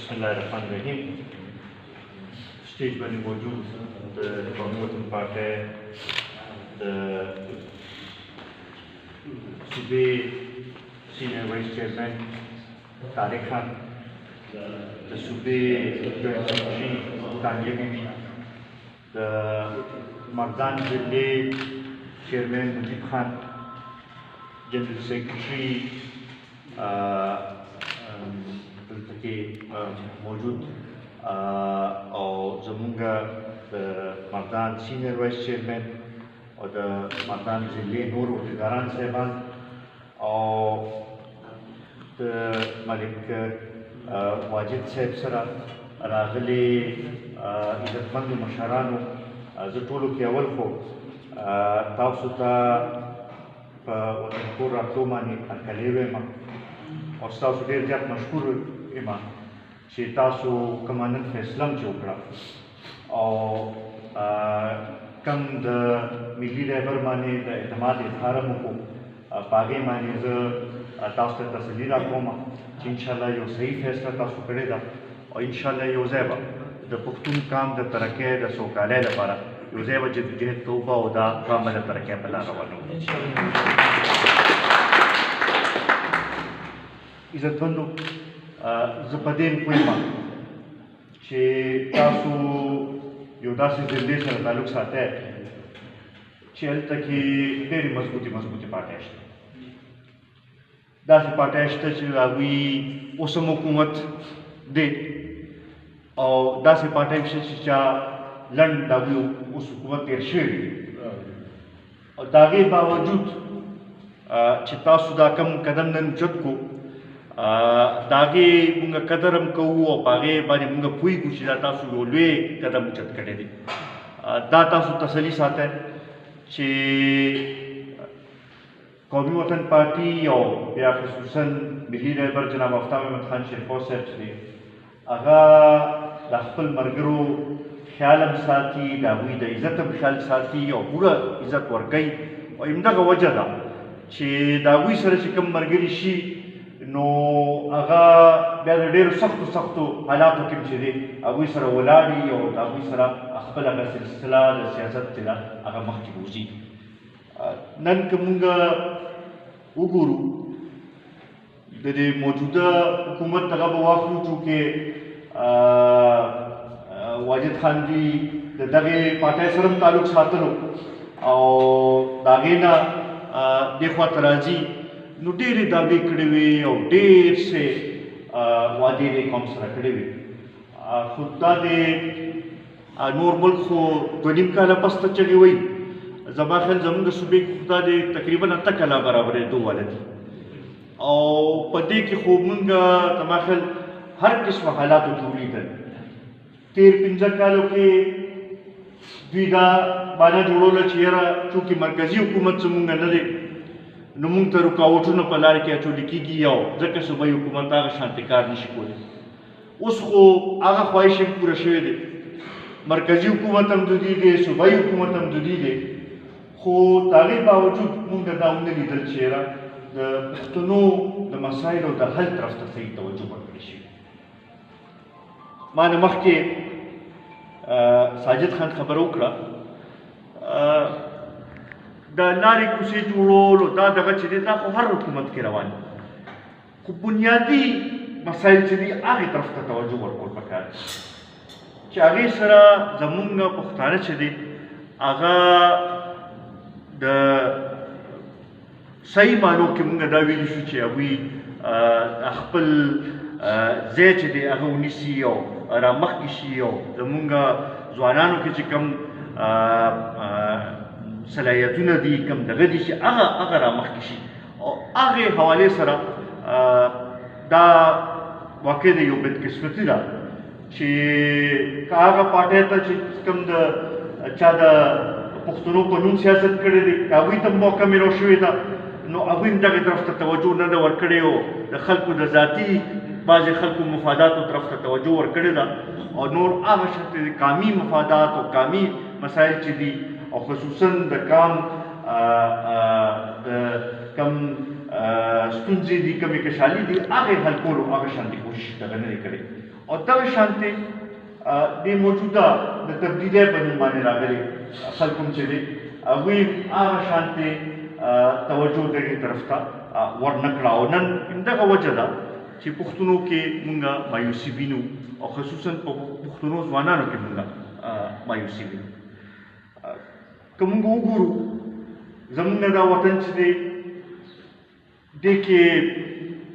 बिस्मिल्लाहिर्रहमानिर्रहीम। स्टेज पर मौजूद कौमी वतन पार्टी सूबे सीनियर वाइस चेयरमैन तारिक खान, सूबे जॉइंट सेक्रेटरी तानिया बीबी, मर्दान जिले चेयरमैन मुजीब खान, जनरल सेक्रेटरी के मौजूद और जमुंगा मर्दान सीनियर वाइस चेयरमैन और मर्दान जिले नूर उहदेदारान साहबान और मलिक वाजिद साहब सरा रागले इज्जतमंद मशरानो ज़टोलो के अवल को ताउसुता वतनपुर रातों मानी अकलेवे मा और ताउसु ढेर ज़्यादा मशहूर इमा कि तासु कमानन फैसला चौकड़ा और कम द मिली रहबर माने द एतमाद इज़हार मुको पागे माने ज तासु तसल्ली राकोमा इंशाल्लाह यो सही फैसला तासु करेगा और इंशाल्लाह यो ज़ेबा द पुख्तून काम द तरक्के द सोकाले द पारा यो ज़ेबा जद्दोजहद तौबा और दा काम द तरक्के पला रवानो इज़्ज़तमंदो ज़पदेन कोईमा कि तासु यो दासी जिंदगी से ताल्लुक साथ है चल तक ढेरी मजबूती पार्टी दासी पार्टी अभी उसम हुकूमत दे और दासी पार्टी लंड दावी उस हुकूमत तेरशे और दागे बावजूद तासु दा कम कदम नन चत को दागे मुंगा कदरम कऊ और पागे बाने मुंगा फुई कुछ दाता सु लोले कदम चत करे दे दाता सु तसली साथ है कि कौमी वतन पार्टी और या खसूसन मिली रहबर जनाब आफ्ताब अहमद खान शरीफो साहब से आगा दाखल मरगरो ख्यालम साथी दावी द इज्जतम ख्याल साथी और पूरा इज्जत वर्कई और इमदा का वजह दा कि दावी सर चिकम मरगरी शी नो आगा बेल डेर सख्त हालात के मशरे अबू सर वलाडी और अबू सर अखबल आगा सिलसिला सियासत तिला आगा मखबूजी नन कमुंगा उगुरु दे मौजूदा हुकूमत तगा बवाफू चुके वाजिद खान जी दगे पार्टी सरम ताल्लुक सातलो और दागेना देखवा तराजी नु ढेरी दावे कड़े हुए और ढेर से वादे ने कौम सरा कड़े हुए खुदा दे नॉर्मल खो दोनिम का लपस्त चली हुई जबाखल जमुंग सुबह खुदा दे तकरीबन अत्ता कला बराबर है दो वाले थी और पदे की खूबंगा तमाखल हर किस्म हालात उठूली दल तेर पिंजा कालों के द्विदा बाना जोड़ोला चेहरा चूंकि मरकजी हुकूमत जमुंगा न दे नुमुंग तो रुकावटों न पलार के अचो लिखी गया हो जब सुबह हुकूमत आगा शांतिकार निशिकोले उसको आगा ख्वाहिश पूरा शेर दे मरकजी हुकूमत हम दुदी दे सुबह हुकूमत हम दुदी दे खो तागे बावजूद मुंग दाउन लीडर चेहरा द तनो द मसाइल और द हल तरफ तसही तवज्जो बरकड़ी मान मख के साजिद खान खबर उकड़ा दा लारी कुसे जोड़ो दा दगा चले दा को हर हुकूमत के रवानी को बुनियादी मसाइल चली आगे तरफ का तवज्जो वर्कोट पकार चागे सरा जमुंगा पुख्ताना चले आगा द सही मानो कि मुंगा दावी निशुचे अभी अखबल जे चले आगा उनिसियो रामख किसियो जमुंगा जवानानो के चिकम सलाहियतुना दी कम दगदी शी आगा रामख किसी और आगे हवाले सरा दा वाक़े दे यो बदकिस्मती दा कि आगा पार्टी ता कम द चादा पुख्तनों कानून सियासत करे दे अभी तब मौका मिलो शुए था नो अभी इंदा की तरफ तवज्जो न द वर करे हो द खल्क द जाती बाज़ खल्क मफादात तरफ तवज्जो वर करे दा और नूर आगा शर्त कामी मफादात और कामी मसाइल चली और खसूसन द काम कम ستونزې دي کومې کشالي دي هغه حل کولو هغه شانتي کوشش دغه نه دی کړی او دغه شانتي د موجوده د تبدیلی په نوم باندې راغلي خلک هم چې دي هغوی هغه شانتي توجه دغې طرف ته ورنه کړه او نن همدغه وجه ده چې پښتنو کې مونږ مایوسي وینو او خصوصا په پښتنو ځوانانو کې مونږ مایوسي وینو که مونږ وګورو زمونږ دا وطن چې دی دې کې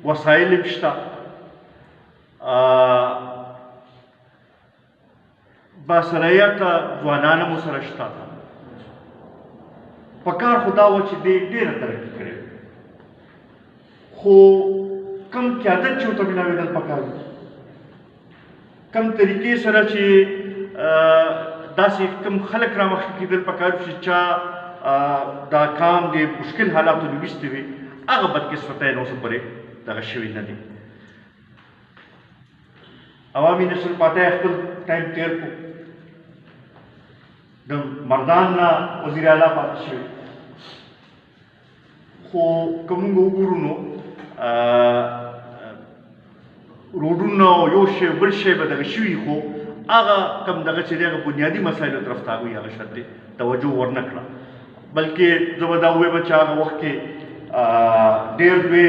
وسایل هم شته باصلاحیته ځوانان هم ورسره شته پکار خو دا وه چې دې ډېره ترقي کړې خو کم قیادت چې ورته ملاوېدل پکار وي کم طریقې سره چې داسې کم خلک رامخکې کېدل پکار وي چې چا دا کام د مشکل حالاتو نه ویستې وي هغه بدقسمتۍ نو اوسه پورې دغه شوي نه دي عوامي نېشنل پارټۍ خپل ټایم تېر کړو د مردان نه وزیر اعلی پاتې شوی خو که موږ وګورو نو روډونه او یو شی بل شی به دغه شوي خو هغه کم دغه چې دی هغه بنیادي مسایلو طرف ته هغوی هغه شرط توجه ورنه کړه بلکې زه به دا ووایم چې هغه وخت کې ډېر لوی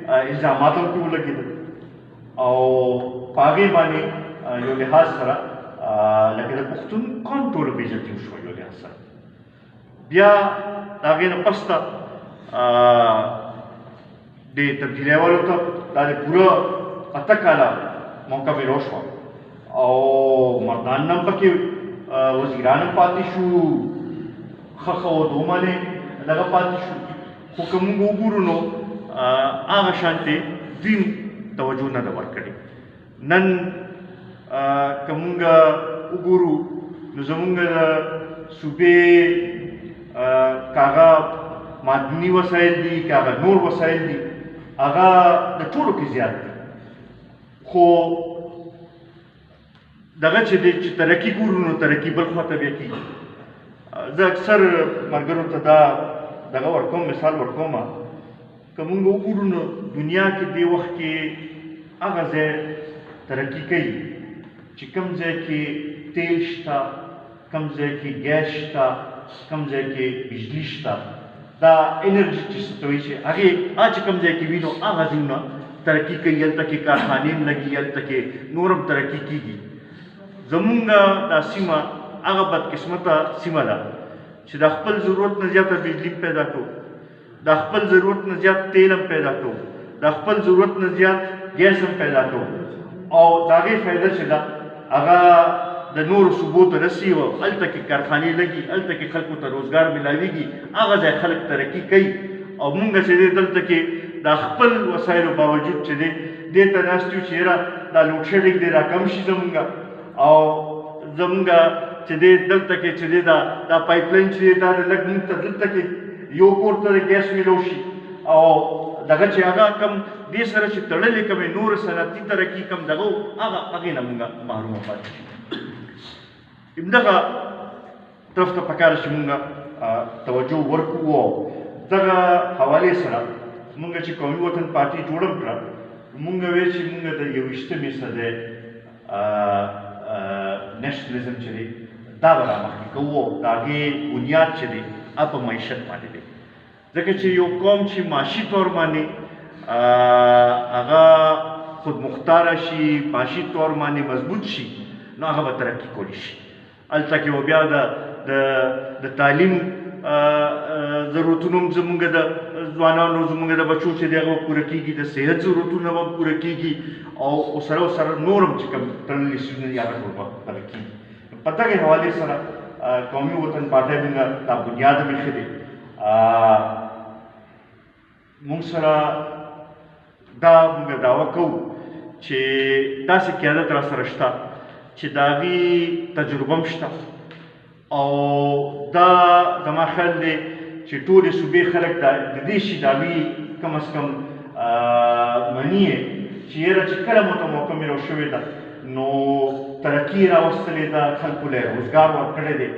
الزامات هم پرې ولګېدل او په هغې باندې یو لحاظ سره لکه د پښتون قوم ټوله بې عزتي وشوه یو لحاظ سره بیا د هغې نه پس ته د تبدیلۍ والو ته دا د پوره 8 کاله موقع میلاو شوه او مردان هم پکې وزیران هم پاتې شو ښه ښه عهدو باندې دغه پاتې شو خو که موږ وګورو نو هغه شانتې دوی توجه نه ده ورکړې نن که موږ وګورو نو زموږ د صوبې که هغه معدني وسایل دي که هغه نور وسایل دي هغه د ټولو کې زیات دي خو دغه چې دی چې ترقي ګورو نو ترقي بل خوا ته بیا کېږي زه اکثر ملګرو ته دا دغه ورکوم مثال ورکوم که موږ وګورو نو دنیا کې دې وخت کې هغه ځای ترقي کوي چې کوم ځای کې تیل شته کوم ځای کې ګیس شته کوم ځای کې بجلي شته دا انرژي چې څه ته وایي چې هغې چې کوم ځای کې وي نو هغه ځایونه ترقي کوي هلته کې کارخانې هم لګي هلته کې نور هم ترقي کېږي زمونږ دا سیمه هغه بدقسمته سیمه ده چې د خپل ضرورت نه زیاته بجلي پیدا کوو د خپل ضرورت نه زیات تیل هم پیدا کوو د خپل ضرورت نه زیات ګیس هم پیدا کوو او د هغې فایده چې ده هغه د نورو صوبو ته رسي او هلته کې کارخانې لګي هلته کې خلکو ته روزګار میلاویږي هغه ځای خلک ترقي کوي او مونږ چې دی دلته کې د خپل وسایلو باوجود چې دی دې ته ناست یو چې یاره دا لوډ شیډینګ دی راکم شي زمونږ او زمونږ چې دی دلته کې چې دی دا پایپ لاین چې دی دا د لږ مونږ ته دلته کې یو کور ته د ګیس میلو شي او دغه چې هغه کم دې سره چې تړلې کومې نور صنعتي ترقي کم دغه هغې نه مونږ محرومه پاتې شو همدغه طرف ته پکار چې مونږ توجه ورکړو او دغه حوالې سره مونږ چې قومي وطن پارټي جوړه کړه مونږ ویل چې مونږ د 21مې صدۍ نیشنلزم چې دی دا به رامخکې کوو د هغې بنیاد چې دی په معیشت باندې دی ځکه چې یو قوم چې معاشي طور باندې هغه خودمختاره شي معاشي طور باندې مضبوط شي نو هغه به ترقي کولی شي هلته کې بیا د تعلیم ضرورتونه هم زموږ د ځوانانو زموږ د بچو چې دی هغه به پوره کېږي د صحت ضرورتونه به پوره کېږي او سره نور هم چې کوم تړلي څیزونه دي هغه ټول به دغه کېږي په دغې حوالې سره قومي وطن پارټۍ مونږ دا بنیاد هم ایښی دی مونږ سره دا مونږ دعوه کوو چې داسې قیادت را سره شته چې د هغې تجربه هم شته او دا زما خیال دی چې ټولې صوبې خلک د دې شي د هغې کم از کم مني یې چې یاره چې کله مو ته موقع میلاو شوې ده نو ترقي یې راوستلې ده خلکو له روزګار ورکړی دی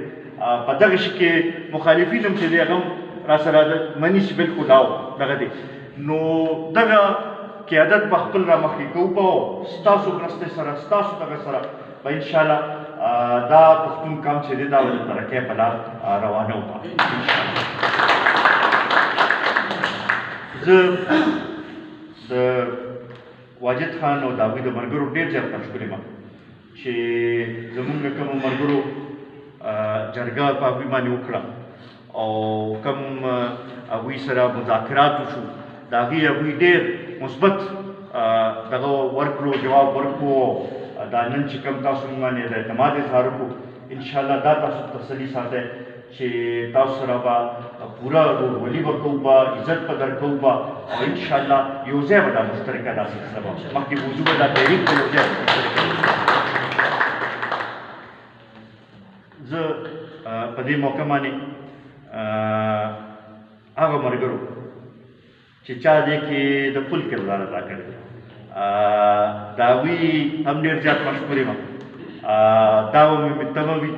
په دغه شي کې مخالفین هم چې دی هغه هم را سره مني چې بلکل دغه دی نو دغه قیادت په خپل را مخکې کوو په ستاسو مرستې سره ستاسو دغه سره به انشاءالله دا پښتون قام چې دی دا به د ترقۍ په لار روانه وکړه زه د واجد خان او د هغوی د ملګرو ډېر زیات مشکور یم چې زمونږ کومو ملګرو جرګه په هغوی باندې وکړه او کوم هغوی سره مذاکرات وشو د هغوی ډېر مثبت دغه ورکړو جواب ورکړو دا نن چې کوم تاسو موږ باندې د اعتماد اظهار وکړو انشاءالله دا تاسو تسلي ساتئ چې تاسو سره به پوره ورورولي به کوو به عزت به درکوو به او انشاءالله یو ځای به دا مشترکه دا سلسله به مخکې موضوع به دا تحریک به یو ځای زه په دې موقع باندې هغه ملګرو چې چا دې کې د پل کردار ادا کړی د هغوی هم ډېر زیات مشکور یم دا به مې تمه وي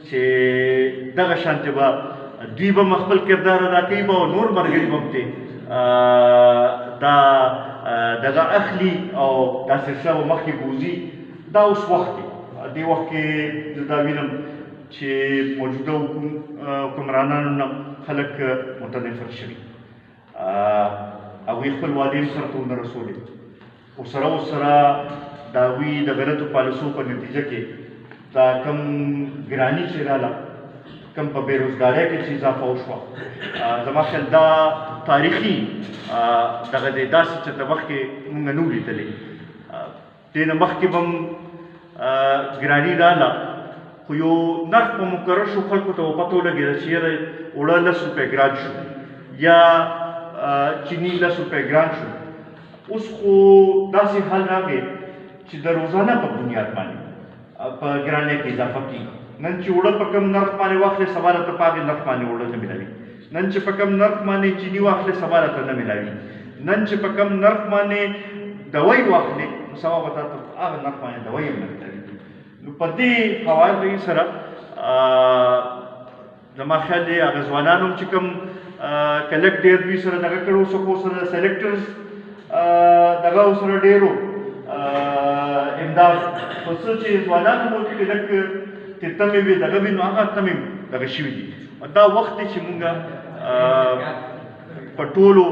چې دغه شانتې به دوی به خپل کردار ادا کوي به او نور ملګري به هم ترې دا دغه اخلي او دا سلسله به مخکې بوځي دا اوس وخت دی دې وخت کې زه دا وینم چې موجوده حکمرانانو نه خلک متنفر شوي هغوی خپل وعدې هم سرته ونه رسولې ورسره د هغوی د غلطو پالیسو په نتیجه کې دا کم ګراني چې راغله کم په بېروزګارۍ کې چې اضافه وشوه زما خیال دا تاریخي دغه دی داسې چې د مخکې مونږ نه وو لیدلې دې نه مخکې به هم ګراني راغله خو یو نرخ په مقرر شو خلکو ته پته ولګېده چې یاره اوړه 10 روپۍ ګران شو یا چینی 10 روپۍ ګران شو اوس خو داسې حال راغی چې د روزانه په بنیاد باندې په ګرانۍ کې اضافه کېږي نن چې اوړه په کم نرخ باندې واخلې سبا راته په هغې نرخ باندې اوړه نه ملاوي نن چې په کم نرخ باندې چینی واخلې سبا راته نه ملاوي نن چې په کم نرخ باندې دوی واخلې سبا به تاته په هغه نرخ باندې دوی هم نه ملاوي نو په دې حوالې سره زما خیال دی هغه ځوانان هم چې کوم کلک ډېر دوی سره دغه کړو څوک ورسره سلیکټرز دغه ورسره ډېرو امداد خو څه چې ځوانان هم ورکې لږ تمې وي دغه وي نو هغه تمې دغه شوي دي دا وخت دی چې مونږ په ټولو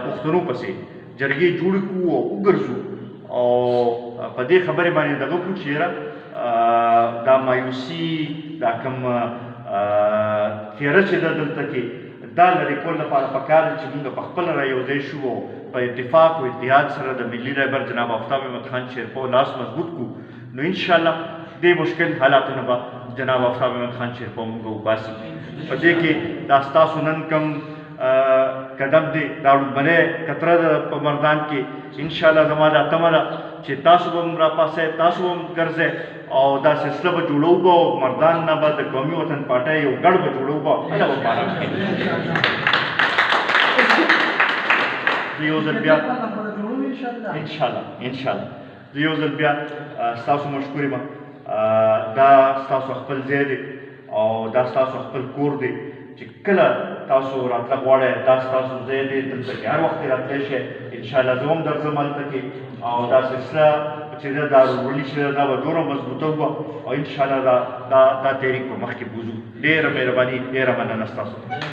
پښتنو پسې جرګې جوړې کړو او وګرځو او په دې خبرې باندې دغه کړو چې یاره دا مایوسي دا کوم تیاره چې ده دلته کې دا لرې کول لپاره پکار دی چې مونږ په خپله را یو ځای شو او په اتفاق او اتحاد سره د ملي رهبر جناب آفتاب احمد خان شیرپو لاس مضبوط کړو نو انشاءالله دې مشکل حالاتو نه به جناب آفتاب احمد خان شیرپو مونږ وباسي په دې کې دا ستاسو نن کوم قدم دی دا لومړنی قطره ده په مردان کې انشاءالله زما دا تمه ده چې تاسو به هم راپاسئ تاسو به هم ګرځئ او دا سلسله به جوړوو به او مردان نه به د قومي وطن پارټۍ یو ګډ به جوړوو به هله به باران کوي زه یو ځل بیا انشاءالله زه یو ځل بیا ستاسو مشکور یم دا ستاسو خپل ځای دی او دا ستاسو خپل کور دی چې کله تاسو راتله غواړئ دا ستاسو ځای دی دلته کې هر وخت راتلی شئ انشاءالله زه هم درځم هلته کې او دا سلسله چې ده دا ورورولي چې ده دا به دومره مضبوطوو به او انشاءالله دا تحریک به مخکې بوځو ډېره مهرباني ډېره مننه ستاسو